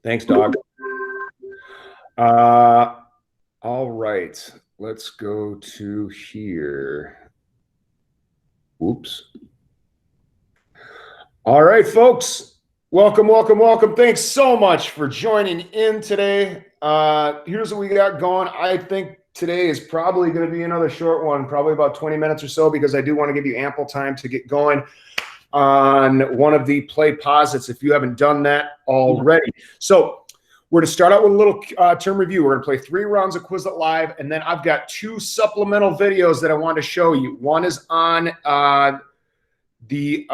Thanks, dog. All right. Let's go to here. Oops. All right, folks. Welcome, welcome, welcome. Thanks so much for joining in today. Here's what we got going. I think today is probably going to be another short one, probably about 20 minutes or so, because I do want to give you ample time to get going on one of the play posits if you haven't done that already. So we're going to start out with a little term review. We're going to play 3 rounds of Quizlet Live, and then I've got 2 supplemental videos that I want to show you. One is on the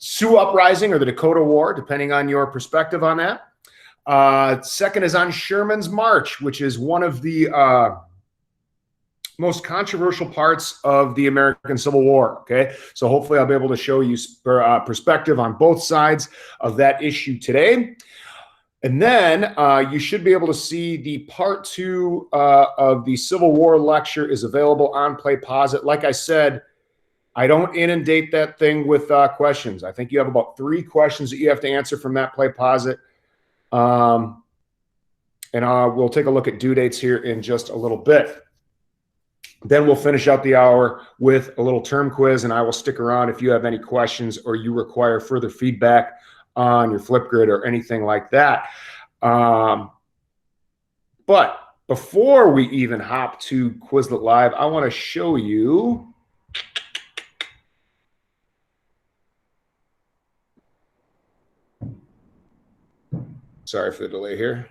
Sioux Uprising or the Dakota War, depending on your perspective on that. Second is on Sherman's March, which is one of the most controversial parts of the American Civil War. Okay, so hopefully I'll be able to show you perspective on both sides of that issue today. And then you should be able to see the part 2 of the Civil War lecture is available on PlayPosit. Like I said, I don't inundate that thing with questions. I think you have about 3 questions that you have to answer from that PlayPosit. And we'll take a look at due dates here in just a little bit. Then we'll finish out the hour with a little term quiz, and I will stick around if you have any questions or you require further feedback on your Flipgrid or anything like that. But before we even hop to Quizlet Live, I want to show you sorry for the delay here.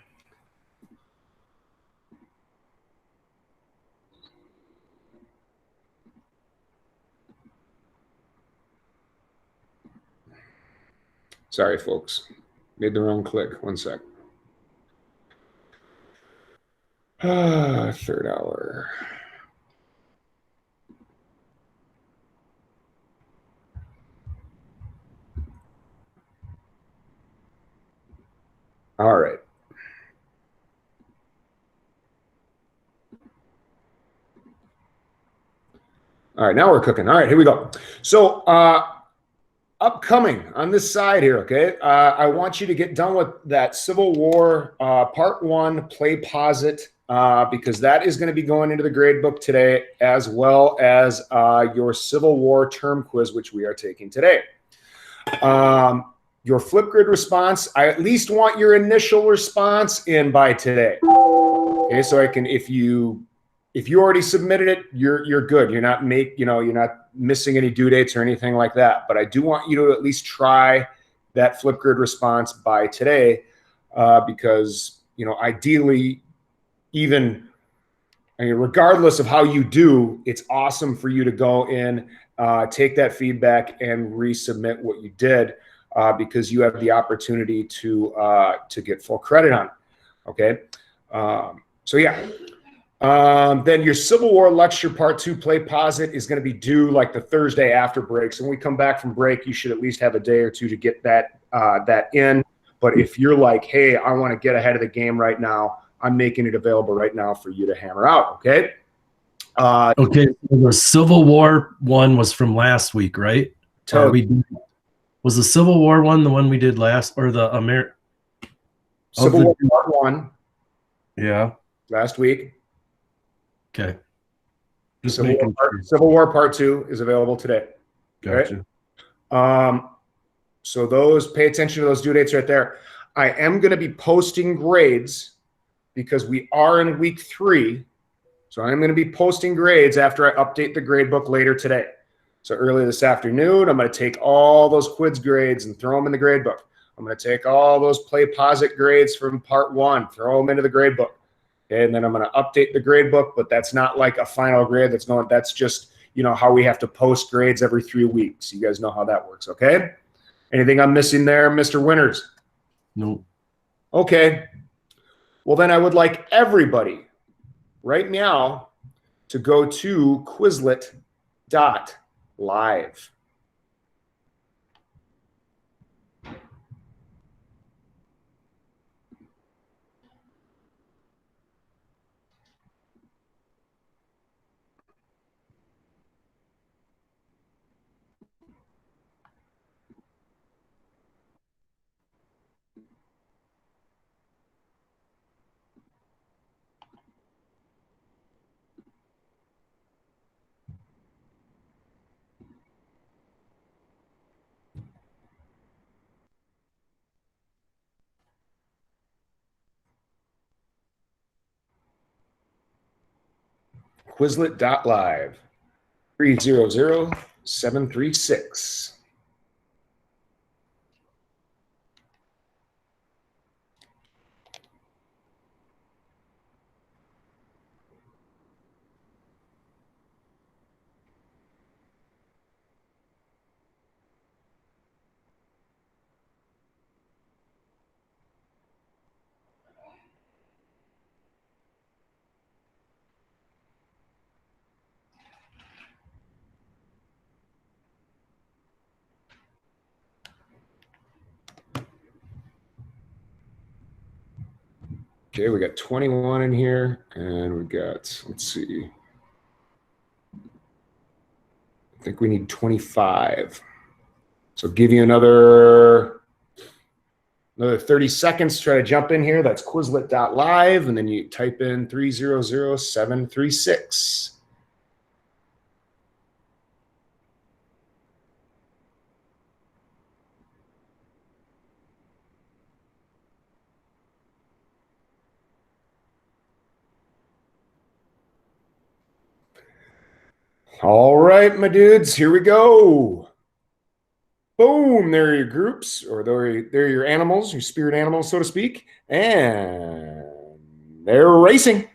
Sorry, folks. Made the wrong click. One sec. Third hour. All right. All right, now we're cooking. All right, here we go. So upcoming on this side here, okay, I want you to get done with that Civil War Part 1 PlayPosit because that is going to be going into the grade book today, as well as your Civil War term quiz, which we are taking today. Your Flipgrid response, I at least want your initial response in by today. Okay, so I can, if you already submitted it, you're good. You're not you're not missing any due dates or anything like that. But I do want you to at least try that Flipgrid response by today, because ideally, regardless of how you do, it's awesome for you to go in, take that feedback, and resubmit what you did, because you have the opportunity to get full credit on it. Okay, so yeah. Then your Civil War lecture part 2 PlayPosit is going to be due like the Thursday after break. So when we come back from break, you should at least have a day or 2 to get that in. But if you're like, hey, I want to get ahead of the game right now, I'm making it available right now for you to hammer out. Okay. Okay. The Civil War one was from last week, right? Was the Civil War one the one we did last, or the Civil War Part 1? Yeah. Last week. Okay. Civil War Part 2 is available today. Gotcha. Right? So pay attention to those due dates right there. I am going to be posting grades because we are in week 3. So I'm going to be posting grades after I update the grade book later today. So early this afternoon, I'm going to take all those quiz grades and throw them in the grade book. I'm going to take all those PlayPosit grades from Part 1, throw them into the grade book. Okay, and then I'm going to update the grade book, but that's not like a final grade that's just, how we have to post grades every 3 weeks. You guys know how that works, okay? Anything I'm missing there, Mr. Winters? Nope. Okay. Well, then I would like everybody right now to go to Quizlet.live. Quizlet.live 300-736. Okay, we got 21 in here, and we got, let's see, I think we need 25. So give you another 30 seconds to try to jump in here. That's Quizlet.live, and then you type in 300-736. All right, my dudes, here we go. Boom, there are your groups, or there are your animals, your spirit animals, so to speak, and they're racing.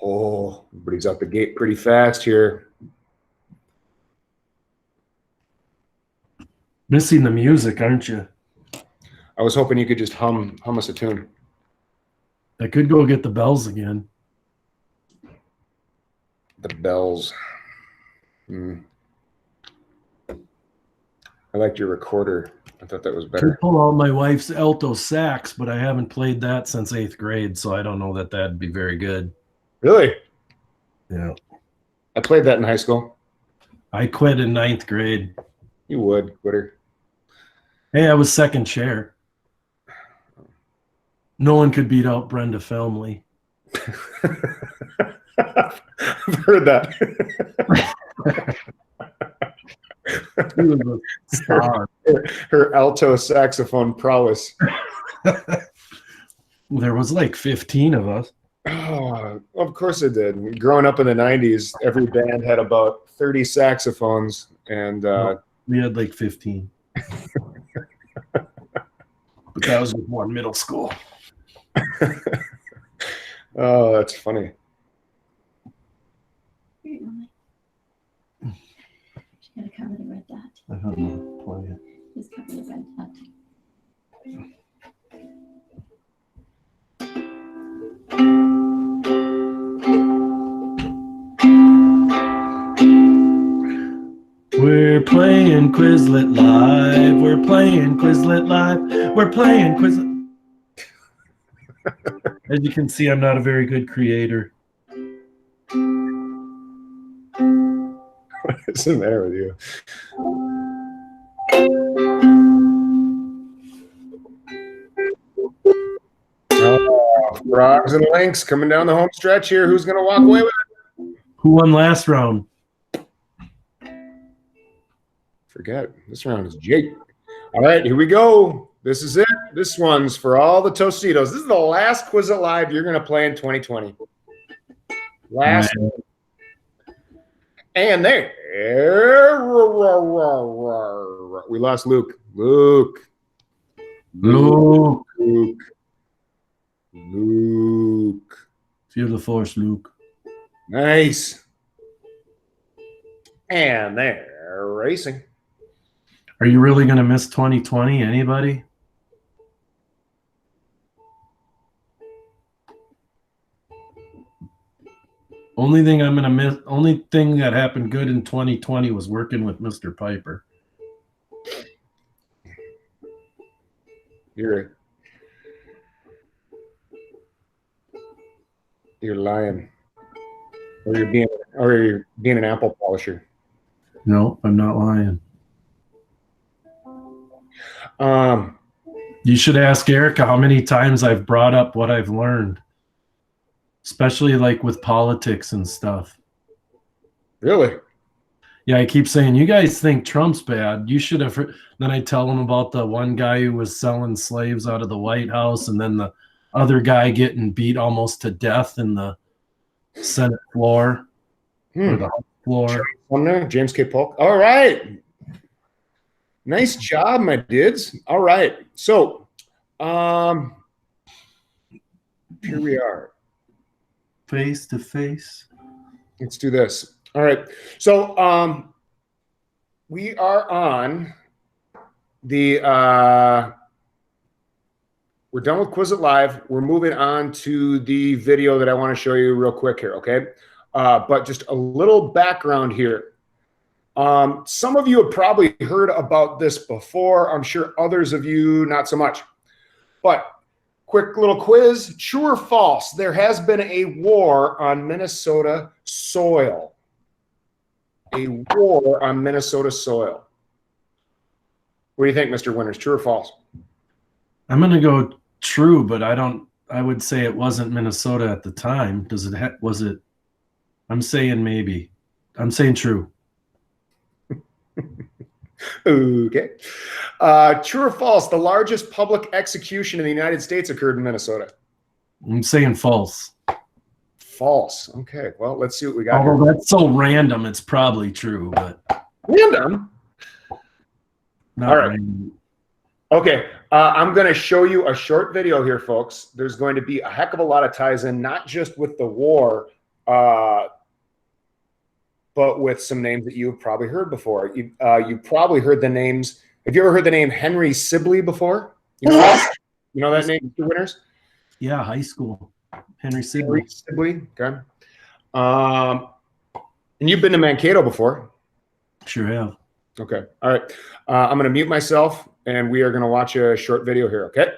Oh, everybody's out the gate pretty fast here. Missing the music, aren't you? I was hoping you could just hum us a tune. I could go get the bells again. The bells. I liked your recorder. I thought that was better. Could pull out my wife's alto sax, but I haven't played that since 8th grade, so I don't know that that'd be very good. Really? Yeah. I played that in high school. I quit in 9th grade. You would, quitter. Hey, I was second chair. No one could beat out Brenda Felmley. I've heard that. She was a star. Her alto saxophone prowess. There was like 15 of us. Oh, of course it did. Growing up in the 90s, every band had about 30 saxophones, and we had like 15. But that was with one middle school. Oh, that's funny. Gotta cover the red dot. I have no plan. Just cover the red dot. We're playing Quizlet Live. We're playing Quizlet Live. We're playing Quizlet. As you can see, I'm not a very good creator. What's the matter with you? Oh, frogs and lynx coming down the home stretch here. Who's going to walk away with it? Who won last round? Forget. This round is Jake. All right, here we go. This is it. This one's for all the Tostitos. This is the last Quizlet Live you're going to play in 2020. Last. Man. And there. We lost Luke. Luke. Feel the force, Luke. Nice. And they're racing. Are you really going to miss 2020? Anybody? Only thing I'm going to miss, only thing that happened good in 2020 was working with Mr. Pieper. You're lying. Or you're being an apple polisher. No, I'm not lying. You should ask Erica how many times I've brought up what I've learned, especially like with politics and stuff. Really? Yeah, I keep saying, you guys think Trump's bad. You should have. Then I tell them about the one guy who was selling slaves out of the White House, and then other guy getting beat almost to death in the Senate floor or the House floor. James K. Polk. All right. Nice job, my dudes. All right. So, here we are. Face to face. Let's do this. All right. So, we are on the, we're done with Quiz It Live. We're moving on to the video that I want to show you real quick here, okay? But just a little background here. Some of you have probably heard about this before. I'm sure others of you not so much. But quick little quiz. True or false? There has been a war on Minnesota soil. A war on Minnesota soil. What do you think, Mr. Winters? True or false? I'm going to go true, but I would say it wasn't Minnesota at the time. Was it? I'm saying maybe. I'm saying true. Okay. True or false? The largest public execution in the United States occurred in Minnesota. I'm saying false. False. Okay. Well, let's see what we got. Although that's so random, it's probably true, but random. Not all right. Random. Okay. I'm going to show you a short video here, folks. There's going to be a heck of a lot of ties in, not just with the war, but with some names that you've probably heard before. You probably heard the names. Have you ever heard the name Henry Sibley before? You know that name, Mr. Winters? Yeah, high school. Henry Sibley. Okay. And you've been to Mankato before? Sure have. Okay. All right. I'm going to mute myself, and we are going to watch a short video here, okay?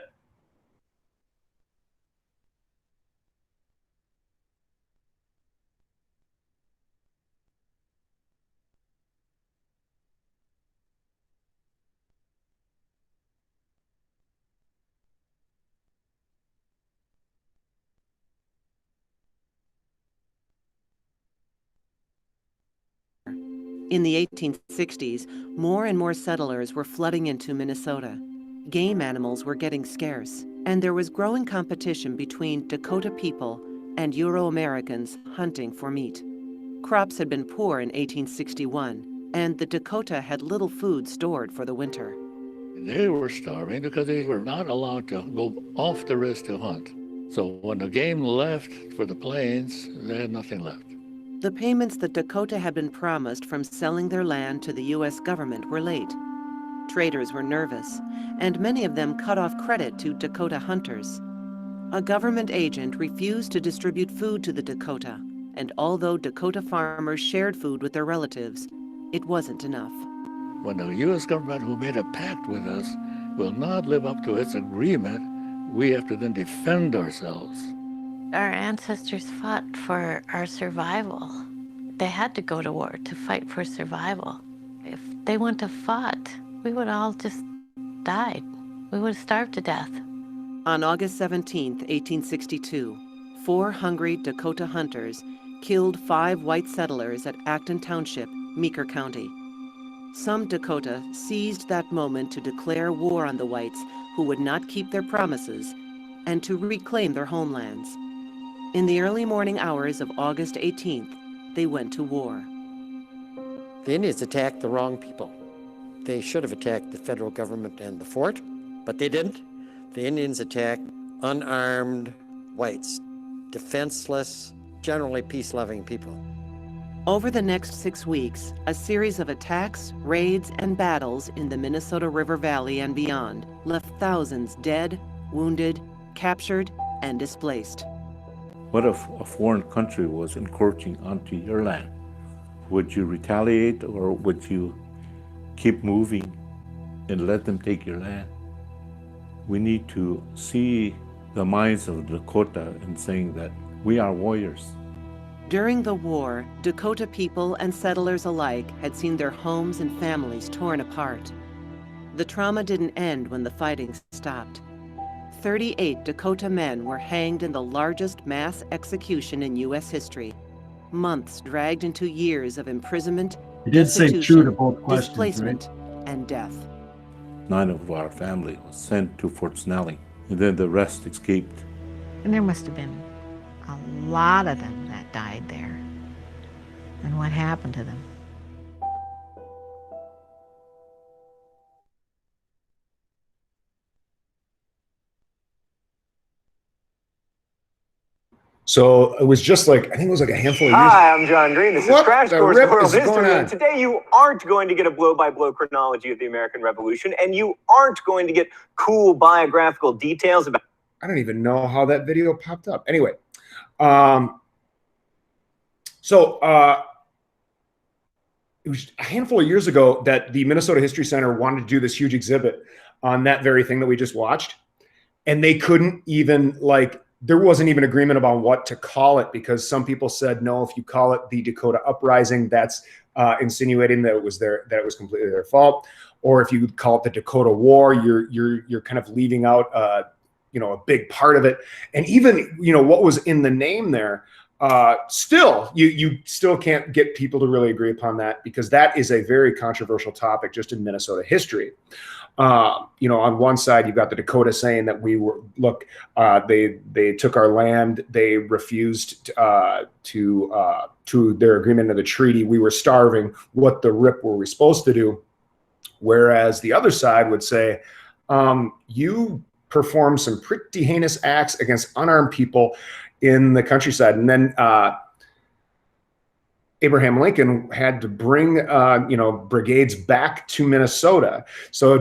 In the 1860s, more and more settlers were flooding into Minnesota. Game animals were getting scarce, and there was growing competition between Dakota people and Euro-Americans hunting for meat. Crops had been poor in 1861, and the Dakota had little food stored for the winter. They were starving because they were not allowed to go off the ridge to hunt. So when the game left for the plains, they had nothing left. The payments that Dakota had been promised from selling their land to the U.S. government were late. Traders were nervous, and many of them cut off credit to Dakota hunters. A government agent refused to distribute food to the Dakota, and although Dakota farmers shared food with their relatives, it wasn't enough. When the U.S. government, who made a pact with us, will not live up to its agreement, we have to then defend ourselves. Our ancestors fought for our survival. They had to go to war to fight for survival. If they wouldn't have fought, we would all just died. We would have starved to death. On August 17, 1862, 4 hungry Dakota hunters killed 5 white settlers at Acton Township, Meeker County. Some Dakota seized that moment to declare war on the whites who would not keep their promises and to reclaim their homelands. In the early morning hours of August 18th, they went to war. The Indians attacked the wrong people. They should have attacked the federal government and the fort, but they didn't. The Indians attacked unarmed whites, defenseless, generally peace-loving people. Over the next 6 weeks, a series of attacks, raids, and battles in the Minnesota River Valley and beyond left thousands dead, wounded, captured, and displaced. What if a foreign country was encroaching onto your land? Would you retaliate, or would you keep moving and let them take your land? We need to see the minds of Dakota in saying that we are warriors. During the war, Dakota people and settlers alike had seen their homes and families torn apart. The trauma didn't end when the fighting stopped. 38 Dakota men were hanged in the largest mass execution in U.S. history. Months dragged into years of imprisonment, You did say true to both questions, displacement, right? and death. 9 of our family was sent to Fort Snelling, and then the rest escaped. And there must have been a lot of them that died there. And what happened to them? So it was just like, I think it was like a handful of years. Hi, I'm John Green. This is What Crash the Course rip World is going History, on? and today you aren't going to get a blow-by-blow chronology of the American Revolution, and you aren't going to get cool biographical details about... I don't even know how that video popped up. Anyway, it was a handful of years ago that the Minnesota History Center wanted to do this huge exhibit on that very thing that we just watched. And they couldn't even, like, there wasn't even agreement about what to call it, because some people said, no, if you call it the Dakota Uprising, that's insinuating that it was completely their fault. Or if you call it the Dakota War, you're kind of leaving out a big part of it. And even, what was in the name there, still, you still can't get people to really agree upon that, because that is a very controversial topic just in Minnesota history. On one side, you've got the Dakota saying that they took our land, they refused to their agreement of the treaty, we were starving, what the rip were we supposed to do? Whereas the other side would say, you performed some pretty heinous acts against unarmed people in the countryside. And then Abraham Lincoln had to bring brigades back to Minnesota. So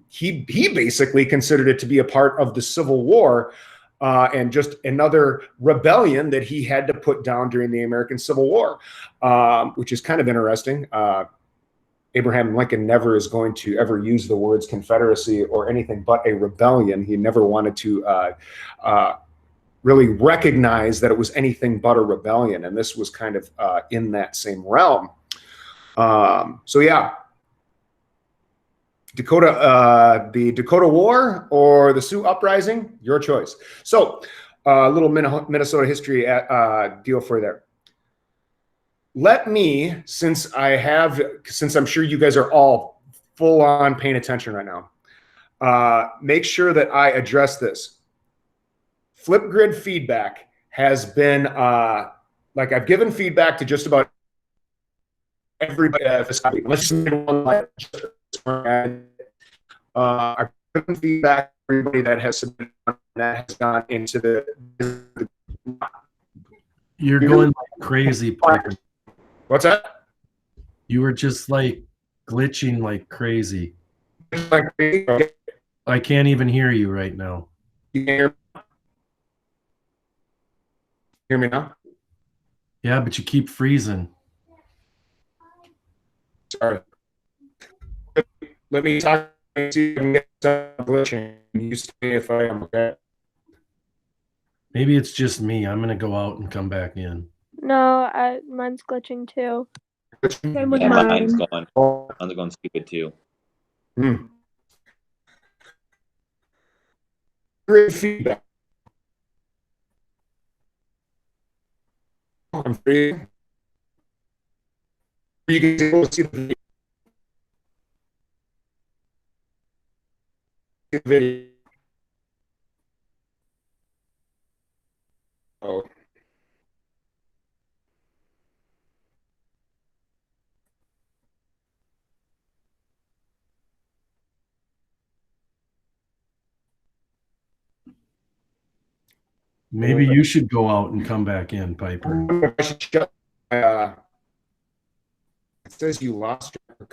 he basically considered it to be a part of the Civil War, and just another rebellion that he had to put down during the American Civil War, which is kind of interesting. Abraham Lincoln never is going to ever use the words Confederacy or anything but a rebellion. He never wanted to really recognize that it was anything but a rebellion, and this was kind of in that same realm. So yeah, the Dakota War or the Sioux Uprising, your choice. So a little Minnesota history deal for you there. Let me, since I'm sure you guys are all full on paying attention right now, make sure that I address this. Flipgrid feedback has been, like, I've given feedback to just about everybody. Let's just name one like, I've given feedback to everybody that has submitted, that has gone into the You're going like crazy, Pieper. What's that? You were just like glitching like crazy. I can't even hear you right now. You can hear me now? Yeah, but you keep freezing. Sorry. Let me talk and see if I can get some glitching. You see if I am okay. Maybe it's just me. I'm gonna go out and come back in. No, mine's glitching too. Same with Yeah, mine. mine's going stupid too. Great feedback. I'm free. You can see the video. Oh. Maybe you should go out and come back in, Pieper. It says you lost your.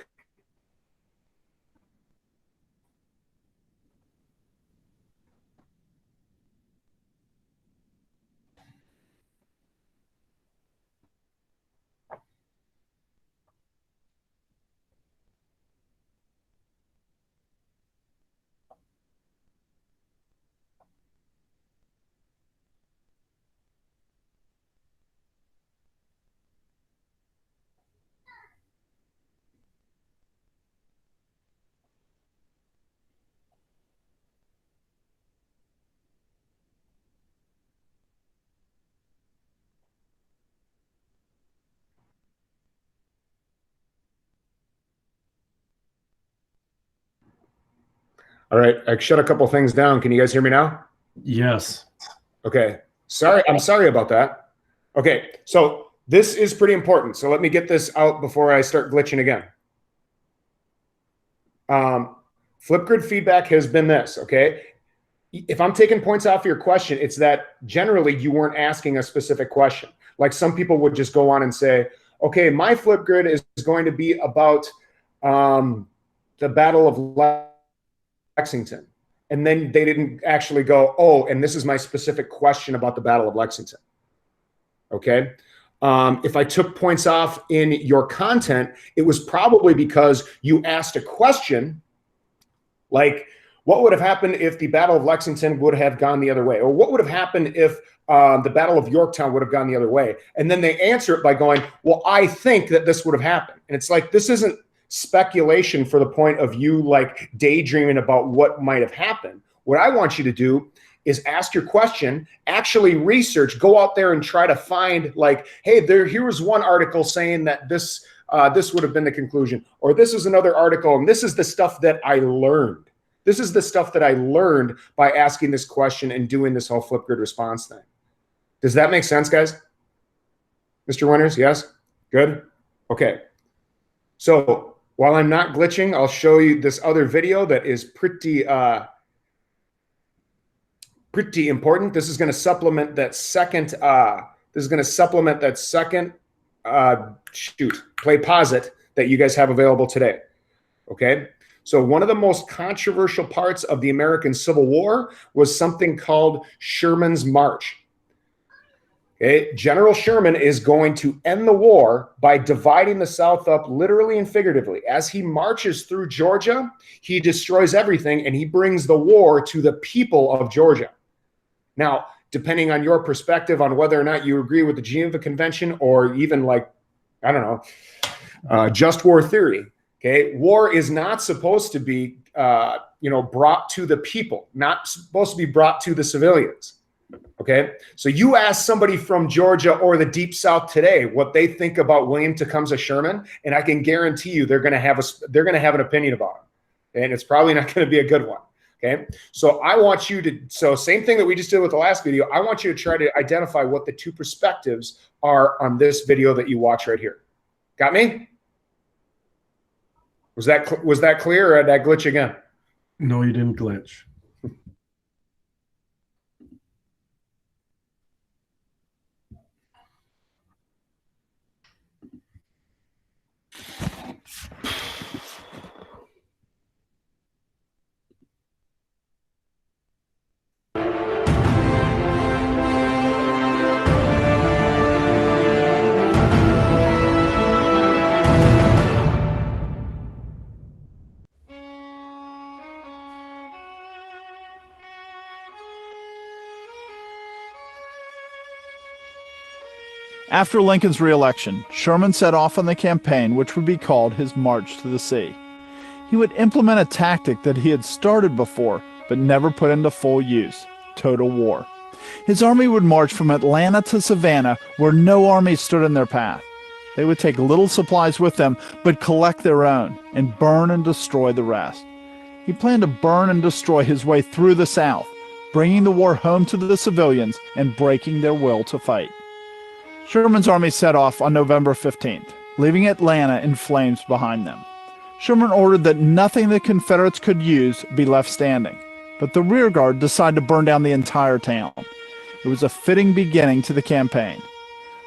All right, I shut a couple things down. Can you guys hear me now? Yes. Okay. Sorry. I'm sorry about that. Okay. So this is pretty important. So let me get this out before I start glitching again. Flipgrid feedback has been this, okay? If I'm taking points off your question, it's that generally you weren't asking a specific question. Like some people would just go on and say, okay, my Flipgrid is going to be about the Battle of Lexington. And then they didn't actually go, oh, and this is my specific question about the Battle of Lexington. Okay? If I took points off in your content, it was probably because you asked a question like, what would have happened if the Battle of Lexington would have gone the other way? Or what would have happened if the Battle of Yorktown would have gone the other way? And then they answer it by going, well, I think that this would have happened. And it's like, this isn't speculation for the point of you like daydreaming about what might have happened. What I want you to do is ask your question, actually research, go out there and try to find like, hey, here was one article saying that this would have been the conclusion, or this is another article, and this is the stuff that I learned. This is the stuff that I learned by asking this question and doing this whole Flipgrid response thing. Does that make sense, guys? Mr. Winters, yes? Good? Okay. So while I'm not glitching, I'll show you this other video that is pretty important. This is going to supplement that second, play posit that you guys have available today. Okay. So one of the most controversial parts of the American Civil War was something called Sherman's March. Okay. General Sherman is going to end the war by dividing the South up literally and figuratively. As he marches through Georgia, he destroys everything and he brings the war to the people of Georgia. Now, depending on your perspective on whether or not you agree with the Geneva Convention or even like, I don't know, just war theory, okay? War is not supposed to be, brought to the people, not supposed to be brought to the civilians. Okay, so you ask somebody from Georgia or the Deep South today what they think about William Tecumseh Sherman, and I can guarantee you they're going to have an opinion about him, and it's probably not going to be a good one. Okay, so I want you to, same thing that we just did with the last video. I want you to try to identify what the two perspectives are on this video that you watch right here. Got me? Was that clear, or did I glitch again? No, you didn't glitch. After Lincoln's re-election, Sherman set off on the campaign which would be called his March to the Sea. He would implement a tactic that he had started before but never put into full use: total war. His army would march from Atlanta to Savannah, where no army stood in their path. They would take little supplies with them, but collect their own and burn and destroy the rest. He planned to burn and destroy his way through the South, bringing the war home to the civilians and breaking their will to fight. Sherman's army set off on November 15th, leaving Atlanta in flames behind them. Sherman ordered that nothing the Confederates could use be left standing, but the rearguard decided to burn down the entire town. It was a fitting beginning to the campaign.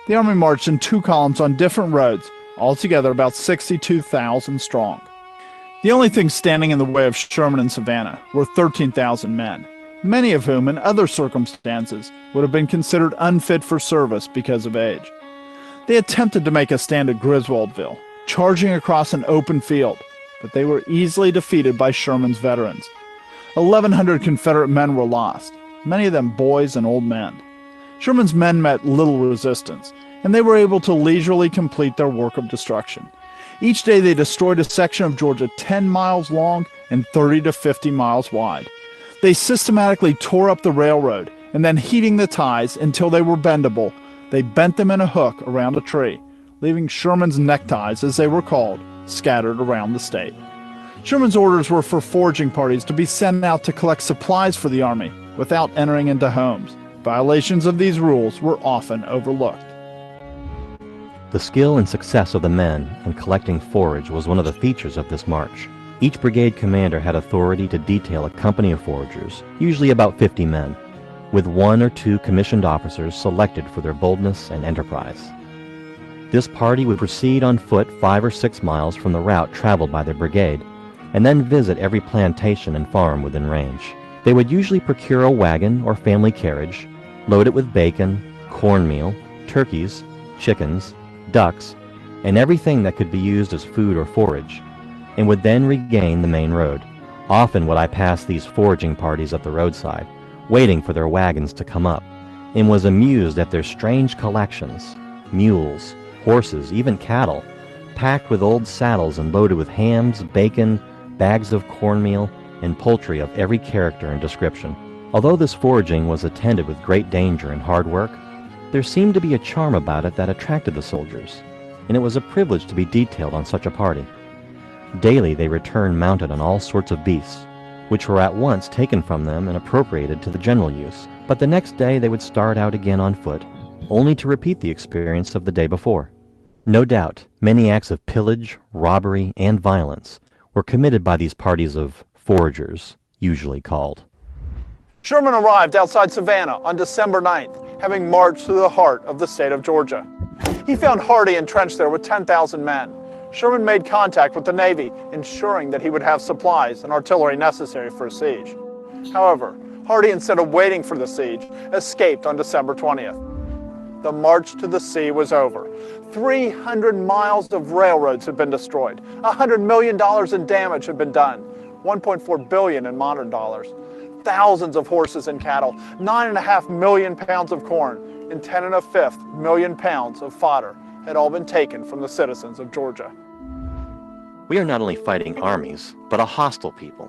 The army marched in two columns on different roads, altogether about 62,000 strong. The only thing standing in the way of Sherman and Savannah were 13,000 men, many of whom in other circumstances would have been considered unfit for service because of age. They attempted to make a stand at Griswoldville, charging across an open field, but they were easily defeated by Sherman's veterans. 1,100 Confederate men were lost, many of them boys and old men. Sherman's men met little resistance, and they were able to leisurely complete their work of destruction. Each day they destroyed a section of Georgia 10 miles long and 30 to 50 miles wide. They systematically tore up the railroad, and then heating the ties until they were bendable, they bent them in a hook around a tree, leaving Sherman's neckties, as they were called, scattered around the state. Sherman's orders were for foraging parties to be sent out to collect supplies for the army without entering into homes. Violations of these rules were often overlooked. The skill and success of the men in collecting forage was one of the features of this march. Each brigade commander had authority to detail a company of foragers, usually about 50 men, with 1 or 2 commissioned officers selected for their boldness and enterprise. This party would proceed on foot 5 or 6 miles from the route traveled by their brigade, and then visit every plantation and farm within range. They would usually procure a wagon or family carriage, load it with bacon, cornmeal, turkeys, chickens, ducks, and everything that could be used as food or forage, and would then regain the main road. Often would I pass these foraging parties at the roadside, waiting for their wagons to come up, and was amused at their strange collections, mules, horses, even cattle, packed with old saddles and loaded with hams, bacon, bags of cornmeal, and poultry of every character and description. Although this foraging was attended with great danger and hard work, there seemed to be a charm about it that attracted the soldiers, and it was a privilege to be detailed on such a party. Daily they returned mounted on all sorts of beasts, which were at once taken from them and appropriated to the general use. But the next day they would start out again on foot, only to repeat the experience of the day before. No doubt, many acts of pillage, robbery, and violence were committed by these parties of foragers, usually called. Sherman arrived outside Savannah on December 9th, having marched through the heart of the state of Georgia. He found Hardee entrenched there with 10,000 men. Sherman made contact with the Navy, ensuring that he would have supplies and artillery necessary for a siege. However, Hardee, instead of waiting for the siege, escaped on December 20th. The march to the sea was over. 300 miles of railroads had been destroyed. $100 million in damage had been done. $1.4 billion in modern dollars. Thousands of horses and cattle, 9.5 million pounds of corn, and 10.5 million pounds of fodder had all been taken from the citizens of Georgia. We are not only fighting armies, but a hostile people,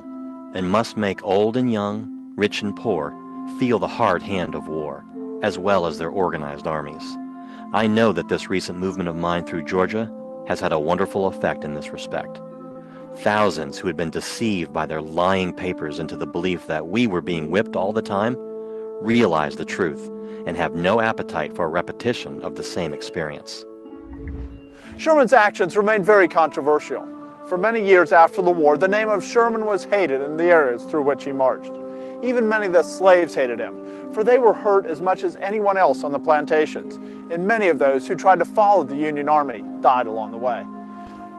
and must make old and young, rich and poor, feel the hard hand of war, as well as their organized armies. I know that this recent movement of mine through Georgia has had a wonderful effect in this respect. Thousands who had been deceived by their lying papers into the belief that we were being whipped all the time realize the truth and have no appetite for a repetition of the same experience. Sherman's actions remained very controversial. For many years after the war, the name of Sherman was hated in the areas through which he marched. Even many of the slaves hated him, for they were hurt as much as anyone else on the plantations, and many of those who tried to follow the Union Army died along the way.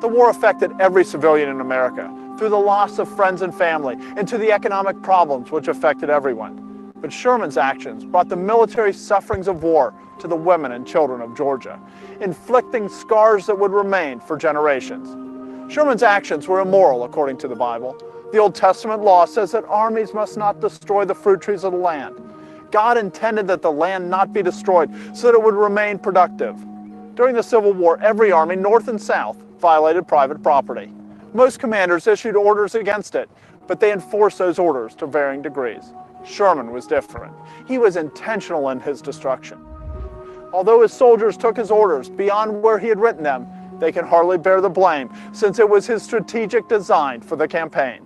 The war affected every civilian in America, through the loss of friends and family, and to the economic problems which affected everyone. But Sherman's actions brought the military sufferings of war to the women and children of Georgia, inflicting scars that would remain for generations. Sherman's actions were immoral according to the Bible. The Old Testament law says that armies must not destroy the fruit trees of the land. God intended that the land not be destroyed so that it would remain productive. During the Civil War, every army, North and South, violated private property. Most commanders issued orders against it, but they enforced those orders to varying degrees. Sherman was different. He was intentional in his destruction. Although his soldiers took his orders beyond where he had written them, they can hardly bear the blame, since it was his strategic design for the campaign.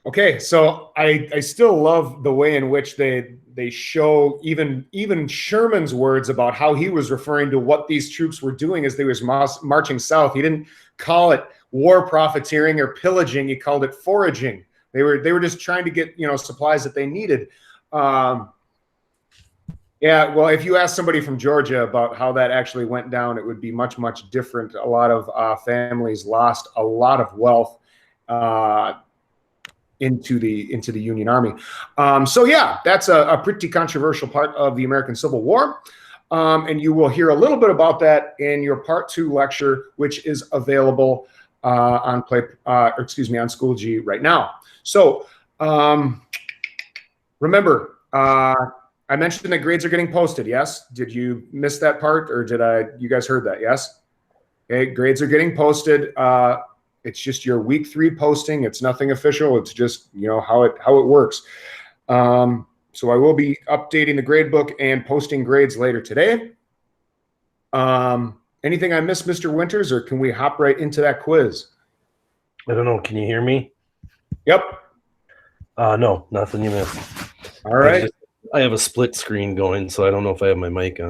Okay, so I still love the way in which they show even Sherman's words about how he was referring to what these troops were doing as they was marching south. He didn't call it war profiteering or pillaging. He called it foraging. They were just trying to get supplies that they needed. Yeah, well, if you ask somebody from Georgia about how that actually went down, it would be much, much different. A lot of families lost a lot of wealth into the Union Army. So yeah, that's a pretty controversial part of the American Civil War. And you will hear a little bit about that in your Part 2 lecture, which is available on Schoology right now. So remember, I mentioned that grades are getting posted. Yes, did you miss that part, or you guys heard that? Yes. Okay, grades are getting posted. It's just your week 3 posting. It's nothing official. It's just how it works. So I will be updating the grade book and posting grades later today. Anything I missed, Mr. Winters, or can we hop right into that quiz? I don't know. Can you hear me? Yep. No, nothing you missed. All right. I have a split screen going, so I don't know if I have my mic on.